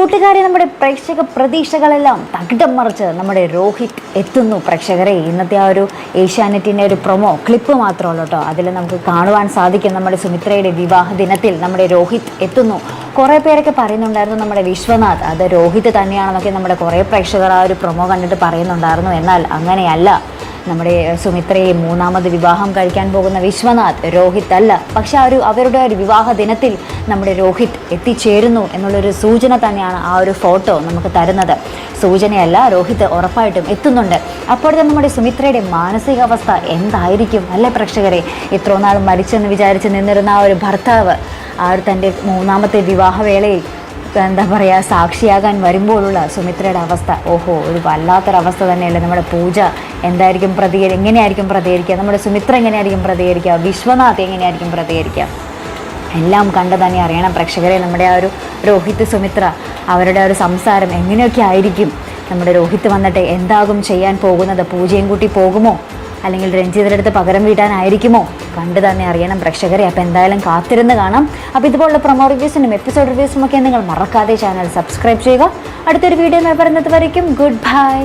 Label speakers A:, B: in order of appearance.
A: കൂട്ടുകാരെ, നമ്മുടെ പ്രേക്ഷക പ്രതീക്ഷകളെല്ലാം തകിടം മറിച്ച് നമ്മുടെ രോഹിത് എത്തുന്നു. പ്രേക്ഷകരെ, ഇന്നത്തെ ആ ഒരു ഏഷ്യാനെറ്റിൻ്റെ ഒരു പ്രൊമോ ക്ലിപ്പ് മാത്രമല്ല കേട്ടോ, അതിൽ നമുക്ക് കാണുവാൻ സാധിക്കും നമ്മുടെ സുമിത്രയുടെ വിവാഹ ദിനത്തിൽ നമ്മുടെ രോഹിത് എത്തുന്നു. കുറേ പേരൊക്കെ പറയുന്നുണ്ടായിരുന്നു നമ്മുടെ വിശ്വനാഥ് അത് രോഹിത് തന്നെയാണെന്നൊക്കെ നമ്മുടെ കുറേ പ്രേക്ഷകർ ആ ഒരു പ്രൊമോ കണ്ടിട്ട് പറയുന്നുണ്ടായിരുന്നു. എന്നാൽ അങ്ങനെയല്ല. നമ്മുടെ സുമിത്രയെ മൂന്നാമത് വിവാഹം കഴിക്കാൻ പോകുന്ന വിശ്വനാഥ് രോഹിത് അല്ല. പക്ഷെ അവരുടെ ഒരു വിവാഹ ദിനത്തിൽ നമ്മുടെ രോഹിത് എത്തിച്ചേരുന്നു എന്നുള്ളൊരു സൂചന തന്നെയാണ് ആ ഒരു ഫോട്ടോ നമുക്ക് തരുന്നത്. സൂചനയല്ല, രോഹിത് ഉറപ്പായിട്ടും എത്തുന്നുണ്ട്. അപ്പോഴത്തെ നമ്മുടെ സുമിത്രയുടെ മാനസികാവസ്ഥ എന്തായിരിക്കും അല്ലേ പ്രേക്ഷകരെ? ഇത്രയും നാൾ മരിച്ചെന്ന് വിചാരിച്ച് നിന്നിരുന്ന ആ ഒരു ഭർത്താവ് ആ ഒരു തൻ്റെ മൂന്നാമത്തെ വിവാഹവേളയിൽ എന്താ പറയുക, സാക്ഷിയാകാൻ വരുമ്പോഴുള്ള സുമിത്രയുടെ അവസ്ഥ, ഓഹോ, ഒരു വല്ലാത്തൊരവസ്ഥ തന്നെയല്ലേ. നമ്മുടെ പൂജ എന്തായിരിക്കും എങ്ങനെയായിരിക്കും പ്രതികരിക്കുക, നമ്മുടെ സുമിത്ര എങ്ങനെയായിരിക്കും പ്രതികരിക്കുക, വിശ്വനാഥ് എങ്ങനെയായിരിക്കും പ്രതികരിക്കുക, എല്ലാം കണ്ട് തന്നെ അറിയണം പ്രേക്ഷകരെ. നമ്മുടെ ആ ഒരു രോഹിത് സുമിത്ര അവരുടെ ഒരു സംസാരം എങ്ങനെയൊക്കെ ആയിരിക്കും? നമ്മുടെ രോഹിത് വന്നിട്ട് എന്താകും ചെയ്യാൻ പോകുന്നത്? പൂജയും കൂട്ടി പോകുമോ, അല്ലെങ്കിൽ രഞ്ജിതയുടെ അടുത്ത് പകരം വീട്ടാനായിരിക്കുമോ? കണ്ടു തന്നെ അറിയണം പ്രേക്ഷകരെ. അപ്പോൾ എന്തായാലും കാത്തിരുന്ന് കാണാം. അപ്പോൾ ഇതുപോലുള്ള പ്രൊമോ റിവ്യൂസിനും എപ്പിസോഡ് റിവ്യൂസിനും ഒക്കെ നിങ്ങൾ മറക്കാതെ ചാനൽ സബ്സ്ക്രൈബ് ചെയ്യുക. അടുത്തൊരു വീഡിയോ വരുന്നത് വരയ്ക്കും ഗുഡ് ബൈ.